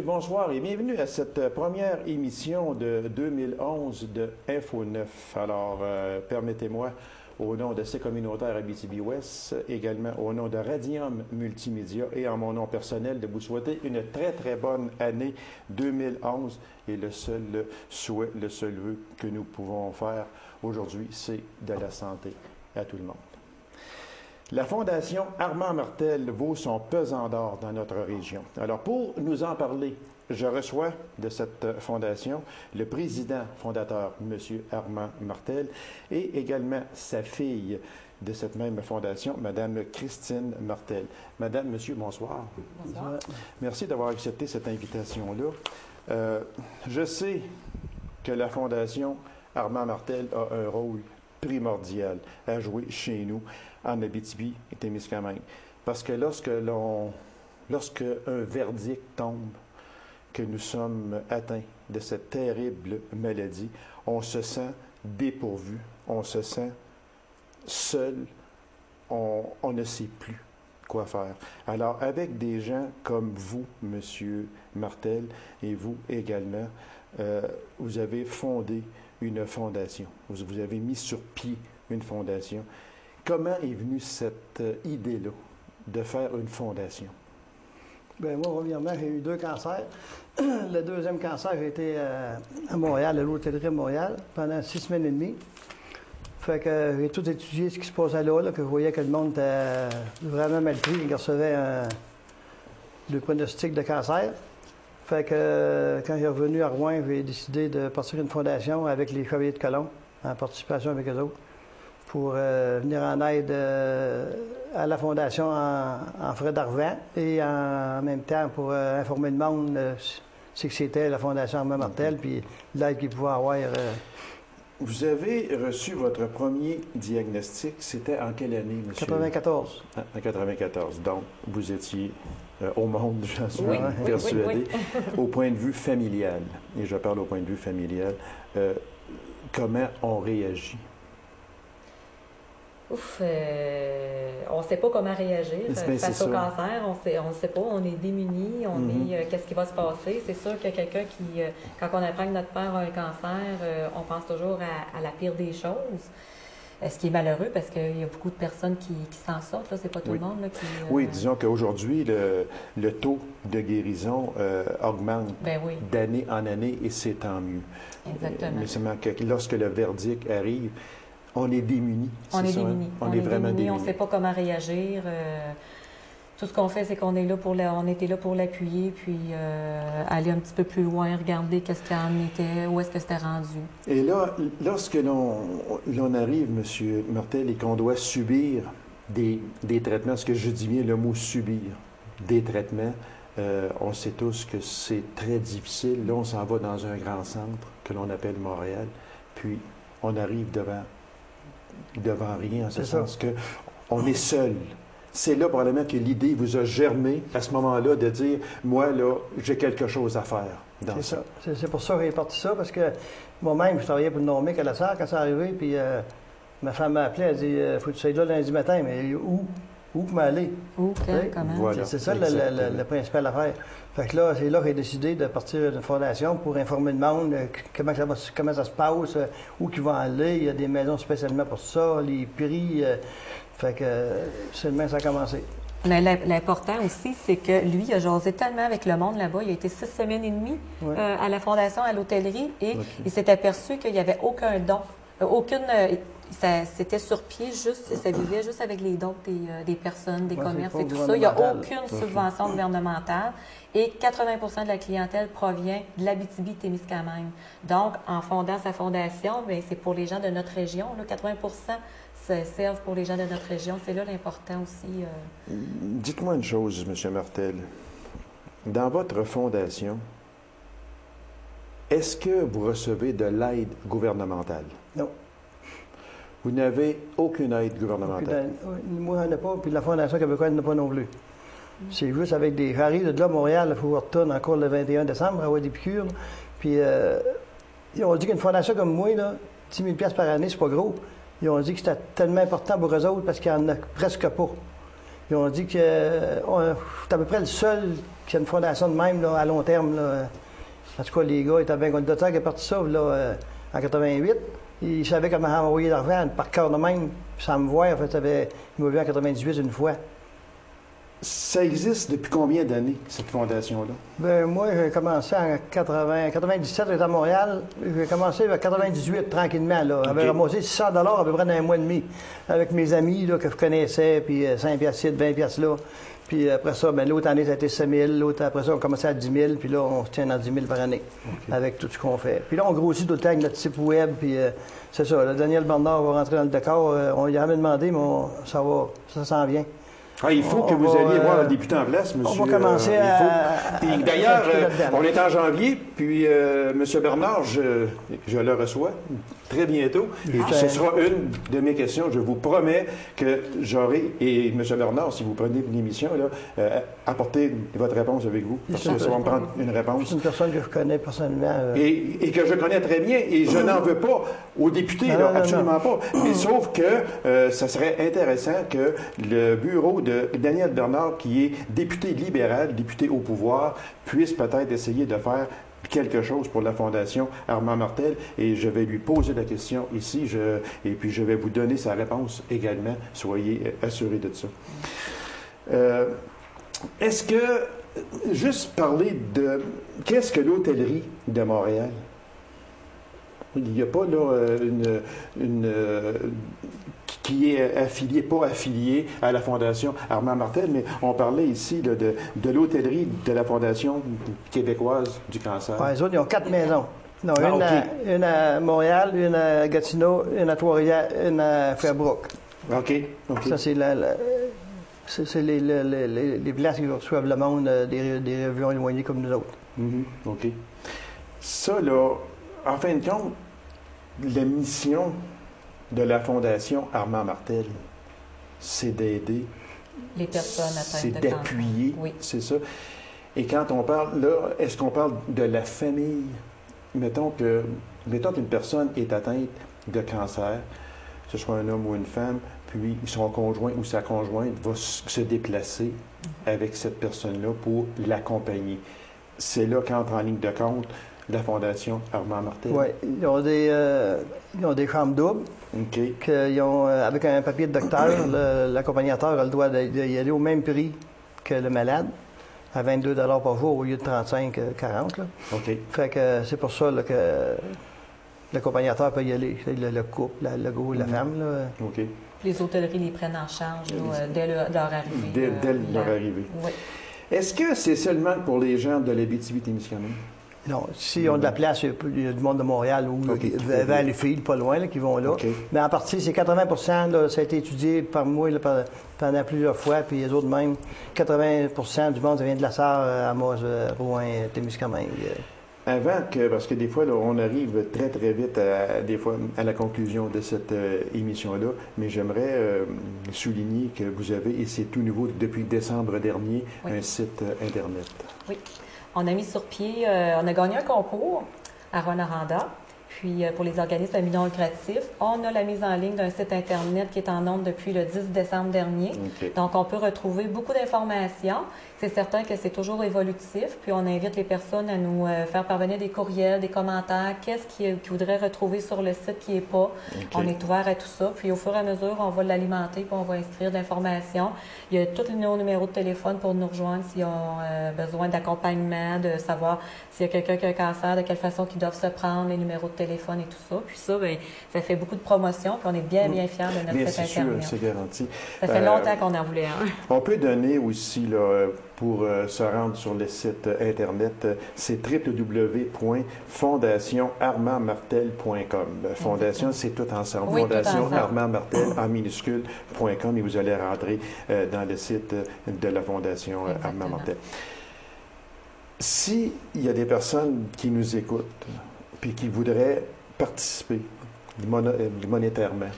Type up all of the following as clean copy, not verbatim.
bonsoir et bienvenue à cette première émission de 2011 de Info 9. Alors, permettez-moi, au nom de ces communautaires Abitibi-Ouest, également au nom de Radium Multimédia et en mon nom personnel, de vous souhaiter une très, très bonne année 2011. Et le seul souhait, le seul vœu que nous pouvons faire aujourd'hui, c'est de la santé à tout le monde. La Fondation Armand Martel vaut son pesant d'or dans notre région. Alors, pour nous en parler, je reçois de cette fondation le président fondateur, M. Armand Martel, et également sa fille de cette même fondation, Mme Christine Martel. Madame, Monsieur, bonsoir. Bonsoir. Merci d'avoir accepté cette invitation-là. Je sais que la Fondation Armand Martel a un rôle primordial à jouer chez nous, en Abitibi et Témiscamingue. Parce que lorsque un verdict tombe, que nous sommes atteints de cette terrible maladie, on se sent dépourvu, on se sent seul, on ne sait plus quoi faire. Alors, avec des gens comme vous, M. Martel, et vous également, vous avez fondé une fondation. Vous avez mis sur pied une fondation. Comment est venue cette idée-là de faire une fondation? Bien, moi, premièrement, j'ai eu 2 cancers. Le deuxième cancer, j'ai été à Montréal, à l'hôtellerie à Montréal, pendant 6 semaines et demie. Fait que j'ai tout étudié ce qui se passait là, que je voyais que le monde était vraiment mal pris, il recevait le pronostic de cancer. Fait que quand j'ai revenu à Rouen, j'ai décidé de partir une fondation avec les Chevaliers de Colomb, en participation avec eux autres, pour venir en aide à la Fondation en frais d'argent et en même temps pour informer le monde ce que c'était la Fondation Armand Martel, puis l'aide qu'ils pouvaient avoir. Vous avez reçu votre premier diagnostic, c'était en quelle année, monsieur? 94. En 94. Donc, vous étiez au monde, j'en suis oui, persuadé, oui. Au point de vue familial. Et je parle au point de vue familial. Comment on réagit? On ne sait pas comment réagir face au ça. cancer. On ne sait pas. On est démunis. Qu'est-ce qui va se passer? C'est sûr que quelqu'un qui, quand on apprend que notre père a un cancer, on pense toujours à la pire des choses. Ce qui est malheureux parce qu'il y a beaucoup de personnes qui s'en sortent. C'est pas tout le monde là, qui... Oui, disons qu'aujourd'hui, le taux de guérison augmente d'année en année et c'est tant mieux. Exactement. Mais seulement que lorsque le verdict arrive, on est démunis. On est démunis. On est vraiment démunis. On ne sait pas comment réagir. Tout ce qu'on fait, c'est qu'on est là on était là pour l'appuyer, puis aller un petit peu plus loin, regarder qu'est-ce qu'il en était, où est-ce que c'était rendu. Et là, lorsque l'on arrive, M. Martel, et qu'on doit subir des traitements, ce que je dis bien le mot subir, des traitements, on sait tous que c'est très difficile. Là, on s'en va dans un grand centre que l'on appelle Montréal, puis on arrive devant rien, en ce sens qu'on est seul. C'est là probablement que l'idée vous a germé à ce moment-là de dire, moi, là, j'ai quelque chose à faire dans ça. C'est pour ça que j'ai parti ça, parce que moi-même, je travaillais pour le Normec à la Sarre quand c'est arrivé, puis ma femme m'a appelé, elle dit, faut que tu sois là lundi matin, mais où pour m'aller? Où, comment? Voilà, c'est ça la principale affaire. Fait que là, c'est là que j'ai décidé de partir d'une fondation pour informer le monde comment ça se passe, où ils vont aller. Il y a des maisons spécialement pour ça, les prix. Fait que seulement ça a commencé. L'important aussi, c'est que lui, il a jasé tellement avec le monde là-bas. Il a été 6 semaines et demie à la fondation, à l'hôtellerie, et il s'est aperçu qu'il n'y avait aucun don, c'était sur pied, ça vivait juste avec les dons des personnes, des commerces et tout ça. Il n'y a aucune subvention gouvernementale et 80 de la clientèle provient de l'Abitibi-Témiscamingue. Donc, en fondant sa fondation, c'est pour les gens de notre région. Là, 80 servent pour les gens de notre région. C'est là l'important aussi. Dites-moi une chose, M. Martel. Dans votre fondation, est-ce que vous recevez de l'aide gouvernementale? Non. Vous n'avez aucune aide gouvernementale? Moi, j'en ai pas, puis la Fondation québécoise n'en a pas non plus. C'est juste avec des... J'arrive de là, Montréal, il faut que je retourne encore le 21 décembre, avoir des piqûres. Puis, ils ont dit qu'une fondation comme moi, là, 10 000 par année, c'est pas gros. Ils ont dit que c'était tellement important pour eux autres parce qu'il n'y en a presque pas. Ils ont dit que c'est à peu près le seul qui a une fondation de même là, à long terme. Là. En tout cas, les gars étaient bien contents. Le docteur qui est parti ça là, en 88. Il savait comment envoyer l'argent par cœur de même, sans me voir. En fait, il m'a vu en 98 une fois. Ça existe depuis combien d'années, cette fondation-là? Ben moi, j'ai commencé en 97, j'étais à Montréal. J'ai commencé en 98, tranquillement. Là. J'avais ramassé 600 $ à peu près dans un mois et demi, avec mes amis là, que je connaissais, puis 5 piastres ici, 20 piastres là. Puis après ça, ben, l'autre année, ça a été 5 000. L'autre, après ça, on commençait à 10 000. Puis là, on se tient dans 10 000 par année, avec tout ce qu'on fait. Puis là, on grossit tout le temps avec notre site web. Puis c'est ça, là, Daniel Bernard va rentrer dans le décor. On lui a jamais demandé, mais ça s'en vient. Ah, il faut que vous alliez voir le député en place, monsieur. On va commencer Puis d'ailleurs, on est en janvier, puis M. Bernard, je le reçois très bientôt. Et ce sera une de mes questions. Je vous promets que j'aurai, et M. Bernard, si vous prenez l'émission, apportez votre réponse avec vous. Parce que ça va me prendre une réponse. C'est une personne que je connais personnellement. Et que je connais très bien, et je n'en veux pas aux députés, absolument pas. Mais sauf que ça serait intéressant que le bureau de Daniel Bernard, qui est député libéral, député au pouvoir, puisse peut-être essayer de faire quelque chose pour la Fondation Armand Martel, et je vais lui poser la question ici, et puis je vais vous donner sa réponse également. Soyez assurés de ça. Est-ce que, juste parler de, qu'est-ce que l'hôtellerie de Montréal? Il n'y a pas là qui est affilié, pas affilié à la Fondation Armand Martel, mais on parlait ici là, de l'hôtellerie de la Fondation québécoise du cancer. Oui, les autres, ils ont 4 maisons. Non, une à Montréal, une à Gatineau, une à Trois-Rivières, une à Sherbrooke. OK. Ça, c'est les places qui reçoivent le monde des régions éloignées comme nous autres. OK. Ça, là, en fin de compte, la mission de la Fondation Armand Martel, c'est d'aider, les personnes atteintes de cancer. C'est d'appuyer, c'est ça. Et quand on parle, là, est-ce qu'on parle de la famille? Mettons qu'une personne est atteinte de cancer, que ce soit un homme ou une femme, puis son conjoint ou sa conjointe va se déplacer avec cette personne-là pour l'accompagner. C'est là qu'entre en ligne de compte la Fondation Armand Martel. Oui, ils ont des chambres doubles. Qu'ils ont, avec un papier de docteur, l'accompagnateur a le droit d'y aller au même prix que le malade, à 22 $ par jour au lieu de 35, 40. Là. Fait que c'est pour ça là, que l'accompagnateur peut y aller, le couple, le gars ou la femme. Là. Les hôtelleries les prennent en charge là, dès leur arrivée. Dès leur arrivée. Oui. Est-ce que c'est seulement pour les gens de l'Abitibi-Témiscamingue? Non, s'ils ont de la place, il y a du monde de Montréal ou vers les filles, pas loin, là, qui vont là. Mais en partie, c'est 80 là, ça a été étudié par moi là, pendant plusieurs fois, puis les autres même. 80 du monde, ça vient de la Sarre, Amos, Rouen, Témiscamingue. Avant que, parce que des fois, là, on arrive très, très vite à la conclusion de cette émission-là, mais j'aimerais souligner que vous avez, et c'est tout nouveau depuis décembre dernier, un site Internet. Oui. On a mis sur pied, on a gagné un concours à Rwanda. Puis, pour les organismes à but non lucratif, on a la mise en ligne d'un site Internet qui est en ondes depuis le 10 décembre dernier. Donc, on peut retrouver beaucoup d'informations. C'est certain que c'est toujours évolutif. Puis, on invite les personnes à nous faire parvenir des courriels, des commentaires. Qu'est-ce qu'ils voudraient retrouver sur le site qui n'est pas. On est ouvert à tout ça. Puis, au fur et à mesure, on va l'alimenter puis on va inscrire de l'information. Il y a tous nos numéros de téléphone pour nous rejoindre s'ils ont besoin d'accompagnement, de savoir s'il y a quelqu'un qui a un cancer, de quelle façon ils doivent se prendre, les numéros de téléphone et tout ça. Puis ça, bien, ça fait beaucoup de promotion, puis on est bien fiers de notre site Internet. Bien sûr, c'est garanti. Ça fait longtemps qu'on en voulait un. On peut donner aussi, là, pour se rendre sur le site Internet, c'est www.fondationarmandmartel.com. Fondation, c'est tout ensemble. Oui, Fondation Armand Martel en minuscule.com, et vous allez rentrer dans le site de la Fondation Armand Martel. S'il y a des personnes qui nous écoutent puis qui voudraient participer monétairement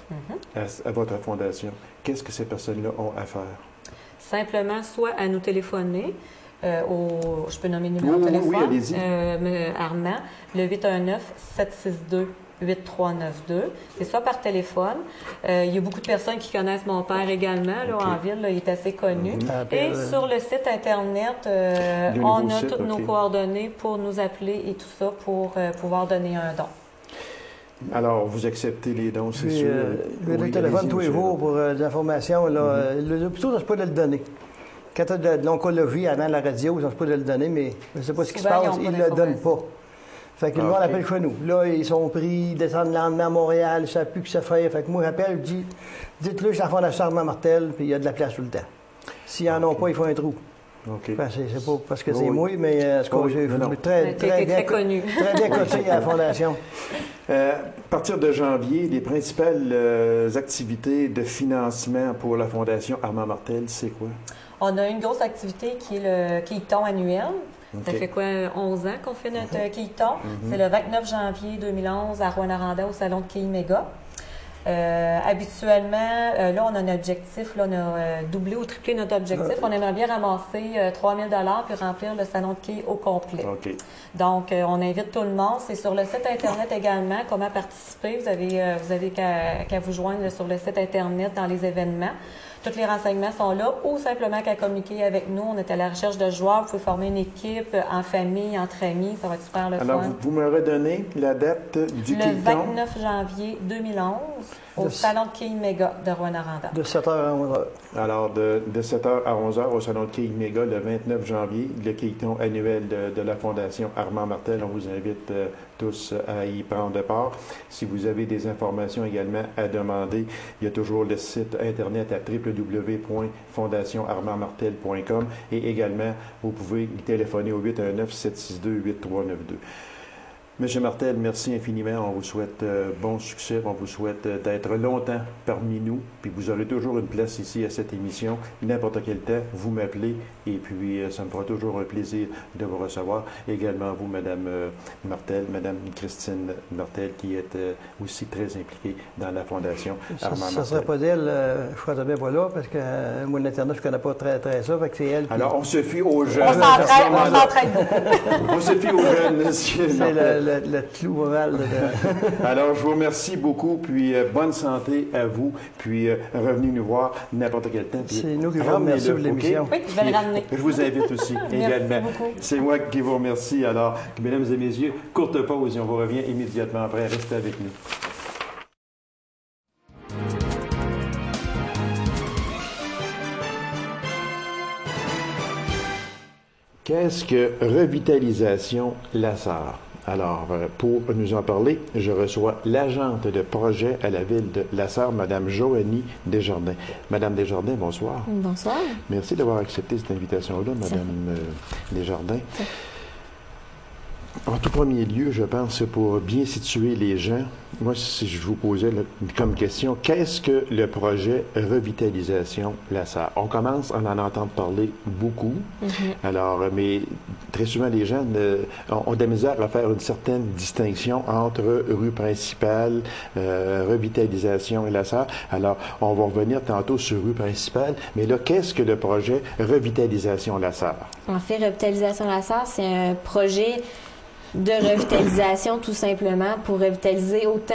à votre fondation, qu'est-ce que ces personnes-là ont à faire? Simplement, soit à nous téléphoner, je peux nommer le numéro de téléphone, oui, allez-y. Armand, le 8392. C'est soit par téléphone. Il y a beaucoup de personnes qui connaissent mon père également, là, en ville. Là, il est assez connu. Et sur le site Internet, on a toutes nos coordonnées pour nous appeler et tout ça pour pouvoir donner un don. Alors, vous acceptez les dons, c'est sûr. Le téléphone tous les jours pour des informations. Plutôt, ça se peut de le donner. Quand tu as de l'oncologie avant la radio, ça se peut de le donner, mais je ne sais pas ce qui se passe, ils ne le donnent pas. Fait que le monde appelle chez nous. Là, ils sont pris, ils descendent le lendemain à Montréal, ils ne savent plus que ça fait. Fait que moi, j'appelle, je dis, dites-le, je suis à la Fondation Armand Martel, puis il y a de la place tout le temps. S'ils n'en ont pas, ils font un trou. C'est pas parce que c'est moi, mais j'ai très connu. Très bien coté à la Fondation. À partir de janvier, les principales activités de financement pour la Fondation Armand Martel, c'est quoi? On a une grosse activité qui est le Keaton annuel. Ça fait quoi, 11 ans qu'on fait notre Keaton? C'est le 29 janvier 2011 à Rouyn-Noranda au salon de Quai Méga. Habituellement, là, on a un objectif, là, on a doublé ou triplé notre objectif. On aimerait bien ramasser 3 000 $ puis remplir le salon de quai au complet. Donc, on invite tout le monde. C'est sur le site Internet également, comment participer. Vous avez qu'à vous joindre sur le site Internet dans les événements. Tous les renseignements sont là ou simplement qu'à communiquer avec nous. On est à la recherche de joueurs. Vous pouvez former une équipe en famille, entre amis. Ça va être super le fun. Alors, vous me redonnez la date du Keaton? Le 29 janvier 2011 au salon de Quai Méga de Rouyn-Noranda. De 7h à 11h. Alors, de 7h à 11h au salon de Quai Méga le 29 janvier, le Keaton annuel de la Fondation Armand Martel. On vous invite tous à y prendre part. Si vous avez des informations également à demander, il y a toujours le site Internet à www.fondationarmandmartel.com et également, vous pouvez téléphoner au 819-762-8392. Monsieur Martel, merci infiniment. On vous souhaite bon succès. On vous souhaite d'être longtemps parmi nous. Puis vous aurez toujours une place ici à cette émission. N'importe quel temps, vous m'appelez. Et puis, ça me fera toujours un plaisir de vous recevoir. Également, vous, Madame Martel, Madame Christine Martel, qui est aussi très impliquée dans la Fondation Armand Martel. Ça ne serait pas d'elle, je ne serais bien pas là, parce que moi, l'Internet, je ne connais pas très ça. Fait que c'est elle qui... Alors, on se fie aux jeunes. On s'entraide. On se fie aux jeunes, monsieur. C'est le clou oral. Alors, je vous remercie beaucoup, puis bonne santé à vous, puis revenez nous voir n'importe quel temps. C'est nous qui vous remercions de l'émission. Oui, je vais le ramener. Je vous invite aussi également. C'est moi qui vous remercie. Alors, mesdames et messieurs, courte pause et on vous revient immédiatement après. Restez avec nous. Qu'est-ce que revitalisation Lassar? Alors, pour nous en parler, je reçois l'agente de projet à la ville de Lassar, Mme Joanie Desjardins. Madame Desjardins, bonsoir. Bonsoir. Merci d'avoir accepté cette invitation-là, Mme Desjardins. En tout premier lieu, je pense, pour bien situer les gens, moi, si je vous posais comme question, qu'est-ce que le projet Revitalisation Lassar? On commence à en entendre parler beaucoup. Alors, mais très souvent, les gens ont de la misère à faire une certaine distinction entre rue principale, Revitalisation et Lassar. Alors, on va revenir tantôt sur rue principale, mais là, qu'est-ce que le projet Revitalisation Lassar? En fait, Revitalisation Lassar, c'est un projet de revitalisation, tout simplement, pour revitaliser autant...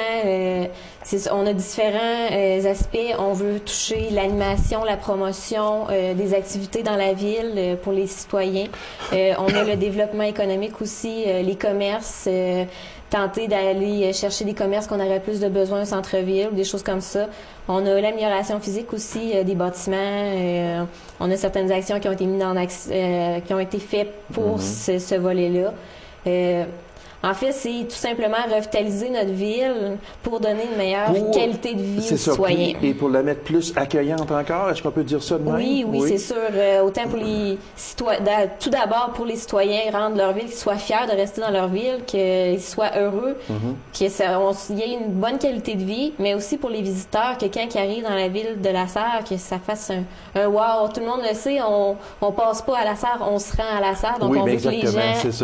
on a différents aspects. On veut toucher l'animation, la promotion des activités dans la ville pour les citoyens. On a le développement économique aussi, les commerces, tenter d'aller chercher des commerces qu'on aurait plus de besoin au centre-ville, des choses comme ça. On a l'amélioration physique aussi des bâtiments. On a certaines actions qui ont été mises qui ont été faites pour ce volet-là. En fait, c'est tout simplement revitaliser notre ville pour donner une meilleure qualité de vie aux citoyens. Et pour la mettre plus accueillante encore, est-ce qu'on peut dire ça de même? Oui, c'est sûr. Autant pour les citoyens, tout d'abord pour les citoyens, rendre leur ville, qu'ils soient fiers de rester dans leur ville, qu'ils soient heureux, qu'il y ait une bonne qualité de vie, mais aussi pour les visiteurs, que quand ils arrivent dans la ville de Lassar, que ça fasse un wow. Tout le monde le sait, on passe pas à Lassar, on se rend à Lassar. Donc on veut que les gens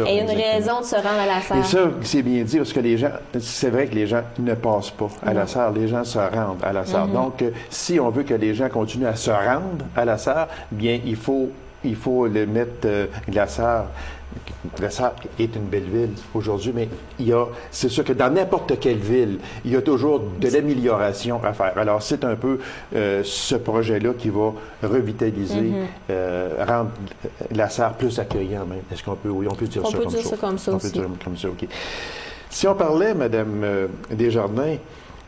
aient une raison de se rendre à Lassar. Ça, c'est bien dit, parce que les gens, c'est vrai que les gens ne passent pas à Lassar, les gens se rendent à Lassar. Donc, si on veut que les gens continuent à se rendre à Lassar, bien, il faut le mettre Lassar La Sarre est une belle ville aujourd'hui, mais c'est sûr que dans n'importe quelle ville, il y a toujours de l'amélioration à faire. Alors, c'est un peu ce projet-là qui va revitaliser, rendre La Sarre plus accueillante même. Est-ce qu'on peut, oui, on peut dire ça comme ça? On peut dire ça comme ça aussi. On peut dire comme ça, OK. Si on parlait, Madame Desjardins,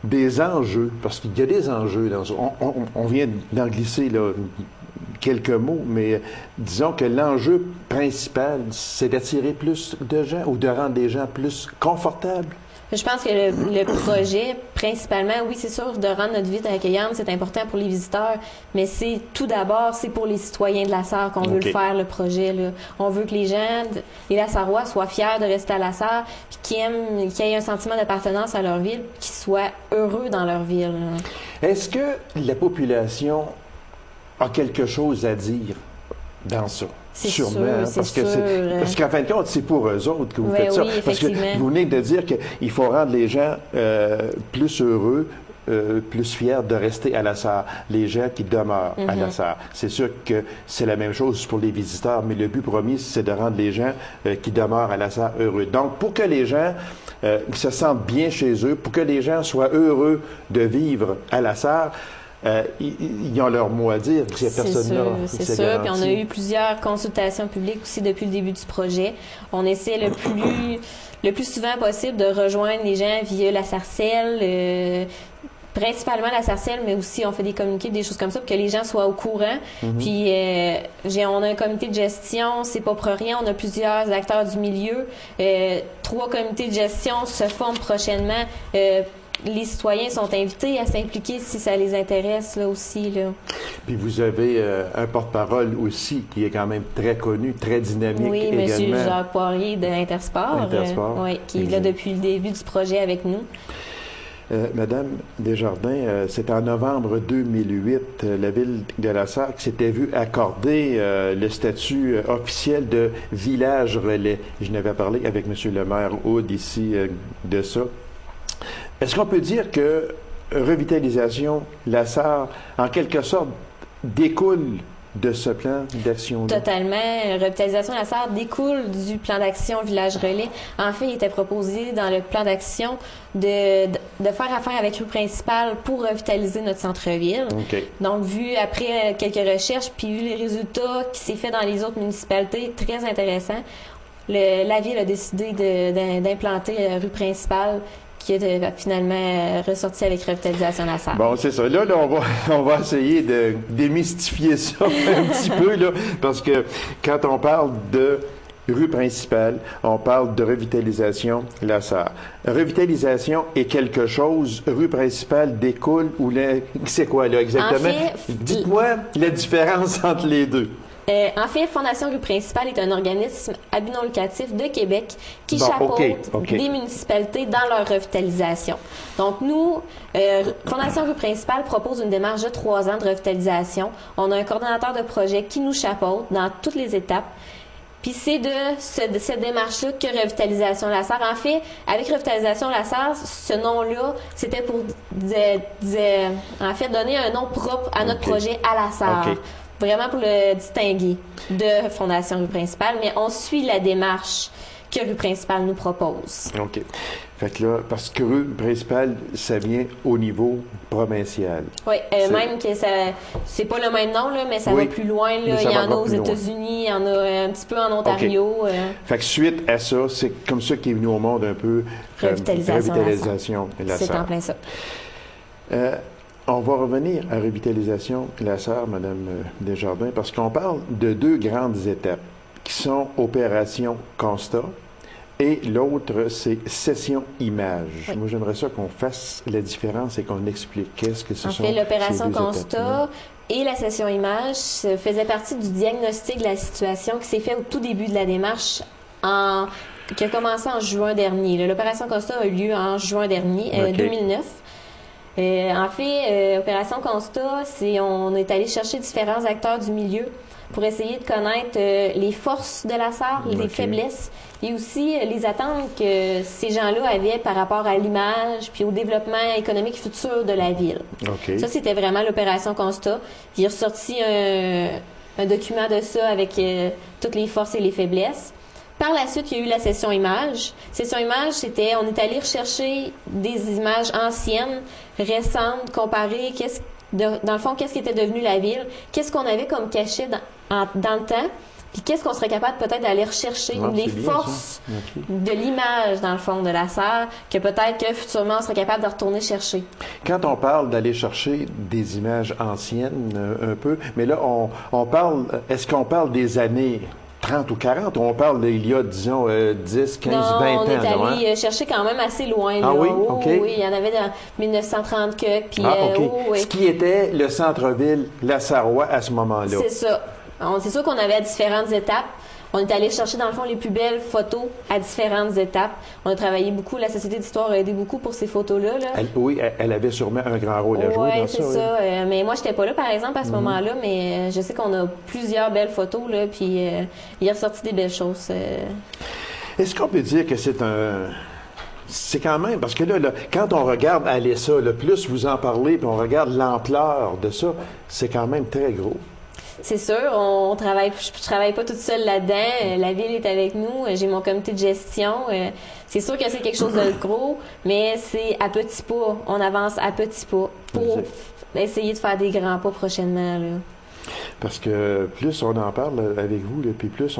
des enjeux, parce qu'il y a des enjeux dans ça. On vient d'en glisser là, quelques mots, mais disons que l'enjeu principal, c'est d'attirer plus de gens ou de rendre les gens plus confortables. Je pense que le projet, principalement, oui, c'est sûr, de rendre notre ville accueillante, c'est important pour les visiteurs, mais c'est tout d'abord, c'est pour les citoyens de la Sarre qu'on veut le faire, le projet. Là. On veut que les gens, les Lassarois, soient fiers de rester à la Sarre, puis qu'ils aient un sentiment d'appartenance à leur ville, qu'ils soient heureux dans leur ville. Est-ce que la population a quelque chose à dire dans ça? Sûrement, parce qu'en fin de compte, c'est pour eux autres que vous faites ça. Parce que vous venez de dire qu'il faut rendre les gens plus heureux, plus fiers de rester à la Sarre, les gens qui demeurent à la Sarre. C'est sûr que c'est la même chose pour les visiteurs, mais le but premier, c'est de rendre les gens qui demeurent à la Sarre heureux. Donc, pour que les gens se sentent bien chez eux, pour que les gens soient heureux de vivre à la Sarre, ils ont leur mot à dire, ces personnes-là. C'est sûr, puis on a eu plusieurs consultations publiques aussi depuis le début du projet. On essaie le plus souvent possible de rejoindre les gens via la Sarcelle, principalement la Sarcelle, mais aussi on fait des communiqués, des choses comme ça, pour que les gens soient au courant. Puis on a un comité de gestion, c'est pas pour rien, on a plusieurs acteurs du milieu. 3 comités de gestion se forment prochainement. Les citoyens sont invités à s'impliquer si ça les intéresse là aussi. Là. Puis vous avez un porte-parole aussi qui est quand même très connu, très dynamique également. Oui, M. Jacques Poirier de Intersport, qui est là depuis le début du projet avec nous. Madame Desjardins, c'est en novembre 2008, la ville de la Sarre qui s'était vue accorder le statut officiel de village relais. Je n'avais parlé avec M. le maire Hood ici de ça. Est-ce qu'on peut dire que revitalisation, la Sarre, en quelque sorte, découle de ce plan d'action-là? Totalement. Revitalisation de la Sarre découle du plan d'action Village Relais. En fait, il était proposé dans le plan d'action de faire affaire avec Rue Principale pour revitaliser notre centre-ville. Donc, vu après quelques recherches, puis vu les résultats qui s'est fait dans les autres municipalités, très intéressant, la ville a décidé d'implanter Rue Principale qui est finalement ressorti avec Revitalisation de la Sarre. Bon, c'est ça. Là, on va essayer de démystifier ça un petit peu, là, parce que quand on parle de rue principale, on parle de revitalisation la Sarre. Revitalisation est quelque chose, rue principale découle ou c'est quoi là exactement? En fait, dites-moi la différence entre les deux. En fait, Fondation Rue Principale est un organisme à but non lucratif de Québec qui chapeaute des municipalités dans leur revitalisation. Donc, nous, Fondation Rue Principale propose une démarche de 3 ans de revitalisation. On a un coordonnateur de projet qui nous chapeaute dans toutes les étapes. Puis c'est de cette démarche-là que Revitalisation la Sarre. En fait, avec Revitalisation la Sarre, ce nom-là, c'était pour donner un nom propre à notre projet à la Sarre. Vraiment pour le distinguer de Fondation Rue Principale, mais on suit la démarche que Rue Principale nous propose. OK. Fait que là, parce que Rue Principale, ça vient au niveau provincial. Oui, même que ça, c'est pas le même nom, là, mais ça va plus loin. Là. Il y en a aux États-Unis, il y en a un petit peu en Ontario. Fait que suite à ça, c'est comme ça qu'est venu au monde un peu Revitalisation la Sarre. C'est en plein ça. On va revenir à Revitalisation la Sarre, Mme Desjardins, parce qu'on parle de 2 grandes étapes qui sont Opération Constat et l'autre, c'est Session Image. Moi, j'aimerais ça qu'on fasse la différence et qu'on explique qu'est-ce que ce sont. En fait, l'Opération Constat et la Session Image faisaient partie du diagnostic de la situation qui s'est fait au tout début de la démarche qui a commencé en juin dernier. L'Opération Constat a eu lieu en juin dernier, 2009. En fait, Opération Constat, on est allé chercher différents acteurs du milieu pour essayer de connaître les forces de la Sarre, les faiblesses et aussi les attentes que ces gens-là avaient par rapport à l'image puis au développement économique futur de la ville. Ça, c'était vraiment l'Opération Constat. Il est ressorti un document de ça avec toutes les forces et les faiblesses. Par la suite, il y a eu la session images. Session images, c'était, on est allé rechercher des images anciennes, récentes, comparer dans le fond, qu'est-ce qui était devenu la ville, qu'est-ce qu'on avait comme cachet dans le temps, puis qu'est-ce qu'on serait capable peut-être d'aller rechercher, les forces de l'image, dans le fond, de la serre, que peut-être que futurement, on serait capable de retourner chercher. Quand on parle d'aller chercher des images anciennes, un peu, mais là, on parle, est-ce qu'on parle des années 30 ou 40, ou on parle d'il y a, disons, 10, 15, 20 ans? On est allé chercher quand même assez loin. Ah là. oui? OK. Oui, il y en avait dans 1930 que. Puis, OK. oui. Ce qui était le centre-ville, la Sarrois, à ce moment-là. C'est ça. C'est sûr qu'on avait à différentes étapes. On est allé chercher, dans le fond, les plus belles photos à différentes étapes. On a travaillé beaucoup. La Société d'histoire a aidé beaucoup pour ces photos-là. Là. Elle avait sûrement un grand rôle à jouer dans ça. Oui, c'est ça. Mais moi, j'étais pas là, par exemple, à ce moment-là, mais je sais qu'on a plusieurs belles photos, là, puis il est ressorti des belles choses. Est-ce qu'on peut dire que c'est quand même, parce que là, quand on regarde aller ça, plus vous en parlez, puis on regarde l'ampleur de ça, c'est quand même très gros. C'est sûr, je travaille pas toute seule là-dedans. La ville est avec nous. J'ai mon comité de gestion. C'est sûr que c'est quelque chose de gros, mais c'est à petits pas. On avance à petits pas pour essayer de faire des grands pas prochainement, là. Parce que plus on en parle avec vous, là, puis plus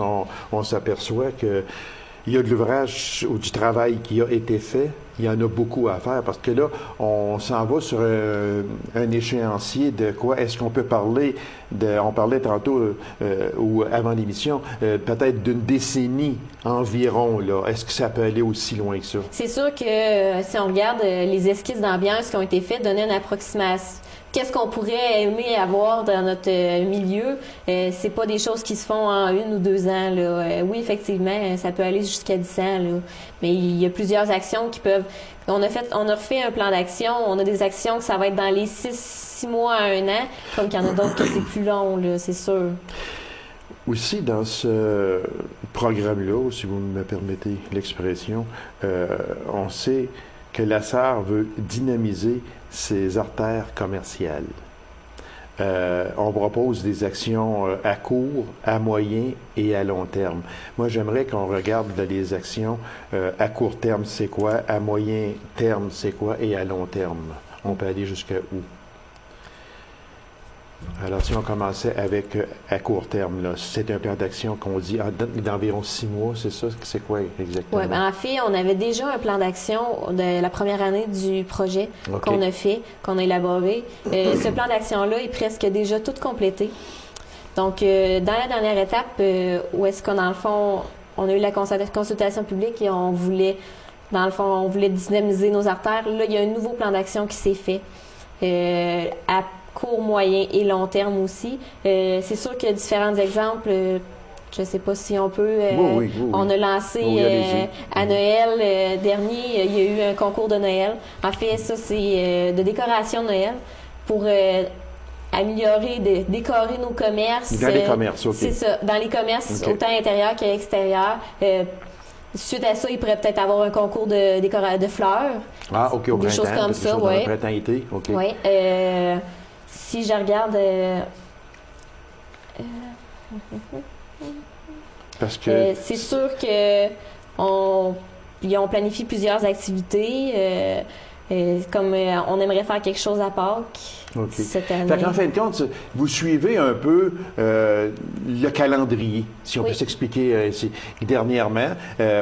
on s'aperçoit que il y a de l'ouvrage ou du travail qui a été fait. Il y en a beaucoup à faire parce que là, on s'en va sur un échéancier de quoi est-ce qu'on peut parler on parlait tantôt ou avant l'émission, peut-être d'une décennie environ, là. Est-ce que ça peut aller aussi loin que ça? C'est sûr que si on regarde les esquisses d'ambiance qui ont été faites, donner une approximation. Qu'est-ce qu'on pourrait aimer avoir dans notre milieu? C'est pas des choses qui se font en 1 ou 2 ans, là. Oui, effectivement, ça peut aller jusqu'à 10 ans, là. Mais il y a plusieurs actions qui peuvent... On a refait un plan d'action. On a des actions que ça va être dans les 6 mois à 1 an, comme qu'il y en a d'autres que c'est plus long, là, c'est sûr. Aussi, dans ce programme-là, si vous me permettez l'expression, on sait que la SAR veut dynamiser ses artères commerciales. On propose des actions à court, à moyen et à long terme. Moi, j'aimerais qu'on regarde les actions à court terme, c'est quoi, à moyen terme, c'est quoi, et à long terme. On peut aller jusqu'à où? Alors, si on commençait avec à court terme, là, c'est un plan d'action qu'on dit d'environ 6 mois, c'est ça? C'est quoi exactement? Oui, ben en fait, on avait déjà un plan d'action de la première année du projet qu'on a fait, qu'on a élaboré. Ce plan d'action-là est presque déjà tout complété. Donc, dans la dernière étape, où est-ce qu'on, dans le fond, on a eu la consultation publique et on voulait, dans le fond, on voulait dynamiser nos artères. Là, il y a un nouveau plan d'action qui s'est fait à court, moyen et long terme aussi. C'est sûr qu'il y a différents exemples. Je ne sais pas si on peut... oui. On a lancé à Noël dernier, il y a eu un concours de Noël. En fait, ça, c'est de décoration de Noël pour améliorer, décorer nos commerces. Dans les commerces, OK. C'est ça, dans les commerces, autant intérieurs qu'extérieurs. Suite à ça, il pourrait peut-être avoir un concours de fleurs. Ah, OK, au printemps. Des choses comme ça, oui. Printemps-été, OK. Oui. Si je regarde... Parce que... c'est sûr que on planifie plusieurs activités. Comme on aimerait faire quelque chose à Pâques cette année. Fait qu'en fin de compte, vous suivez un peu le calendrier, si on peut s'expliquer ici. Dernièrement,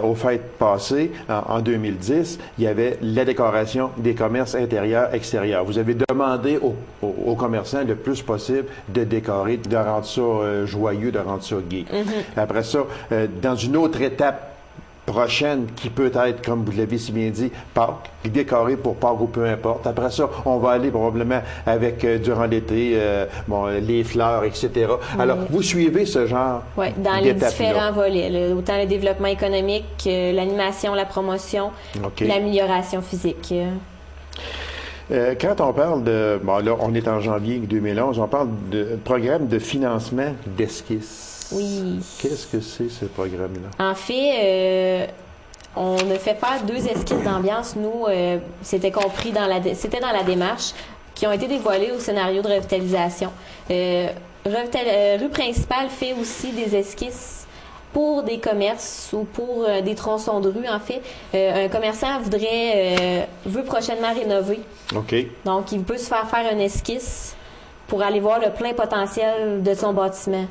aux fêtes passées, en 2010, il y avait la décoration des commerces intérieurs, extérieurs. Vous avez demandé aux commerçants le plus possible de décorer, de rendre ça joyeux, de rendre ça gai. Après ça, dans une autre étape prochaine, qui peut être, comme vous l'avez si bien dit, Pâques, décoré pour Pâques ou peu importe. Après ça, on va aller probablement avec, durant l'été, les fleurs, etc. Alors, vous suivez ce genre dans les différents volets, là, autant le développement économique, l'animation, la promotion, l'amélioration physique. Quand on parle de... Bon, là, on est en janvier 2011, on parle de programme de financement d'esquisse. Oui. Qu'est-ce que c'est, ce programme-là? En fait, on a fait faire 2 esquisses d'ambiance. Nous, c'était compris c'était dans la démarche, qui ont été dévoilées au scénario de revitalisation. Rue principale fait aussi des esquisses pour des commerces ou pour des tronçons de rue, en fait. Un commerçant veut prochainement rénover. OK. Donc, il peut se faire un esquisse pour aller voir le plein potentiel de son bâtiment.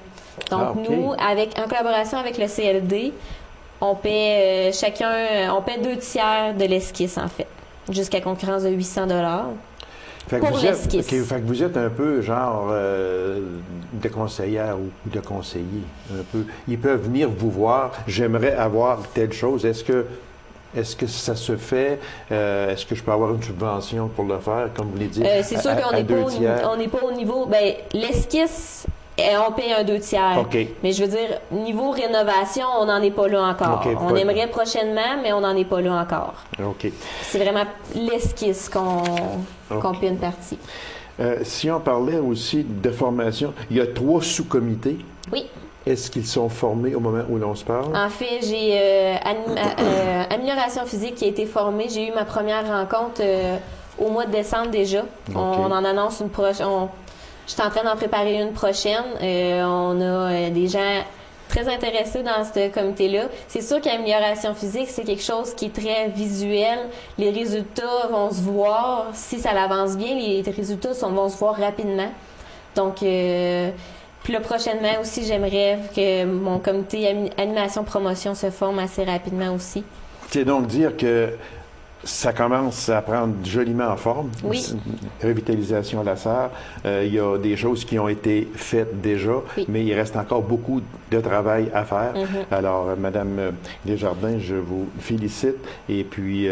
Donc, nous, en collaboration avec le CLD, on paie on paie 2/3 de l'esquisse, en fait, jusqu'à concurrence de 800 Fait que, fait que vous êtes un peu genre de conseillère ou de conseiller, un peu. Ils peuvent venir vous voir, j'aimerais avoir telle chose. Est-ce que ça se fait? Est-ce que je peux avoir une subvention pour le faire, comme vous l'avez dit? C'est sûr qu'on n'est pas au niveau... Ben, l'esquisse, on paye un 2/3. Okay. Mais je veux dire, niveau rénovation, on n'en est pas là encore. Okay, on aimerait prochainement, mais on n'en est pas là encore. OK. C'est vraiment l'esquisse qu'on paie une partie. Si on parlait aussi de formation, il y a 3 sous-comités. Oui. Est-ce qu'ils sont formés au moment où l'on se parle? En fait, j'ai amélioration physique qui a été formée. J'ai eu ma première rencontre au mois de décembre déjà. Okay. On en annonce une prochaine. Je suis en train d'en préparer une prochaine. On a des gens très intéressés dans ce comité-là. C'est sûr qu'amélioration physique, c'est quelque chose qui est très visuel. Les résultats vont se voir. Si ça avance bien, les résultats vont se voir rapidement. Donc, puis là, prochainement aussi, j'aimerais que mon comité animation-promotion se forme assez rapidement aussi. C'est donc dire que ça commence à prendre joliment en forme. Oui. Revitalisation Lasserre. Il y a des choses qui ont été faites déjà, mais il reste encore beaucoup de travail à faire. Alors, Madame Desjardins, je vous félicite. Et puis,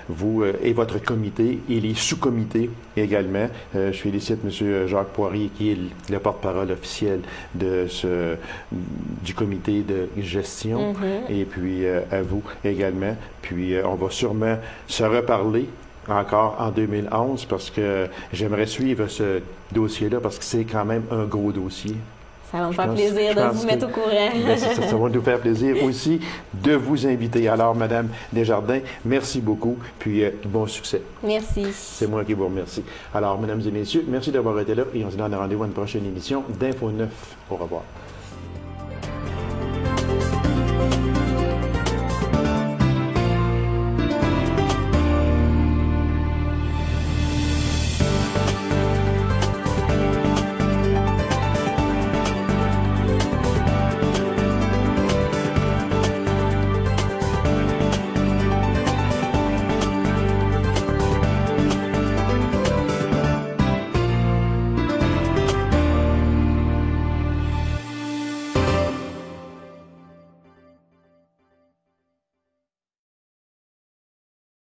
vous et votre comité et les sous-comités également. Je félicite M. Jacques Poirier, qui est le porte-parole officiel du comité de gestion. Et puis, à vous également. Puis, on va sûrement se reparler encore en 2011 parce que j'aimerais suivre ce dossier-là parce que c'est quand même un gros dossier. Ça va me faire plaisir de vous mettre au courant. Ça va nous faire plaisir aussi de vous inviter. Alors, Madame Desjardins, merci beaucoup, puis bon succès. Merci. C'est moi qui vous remercie. Alors, Mesdames et Messieurs, merci d'avoir été là et on se donne rendez-vous à une prochaine édition d'Info 9. Au revoir.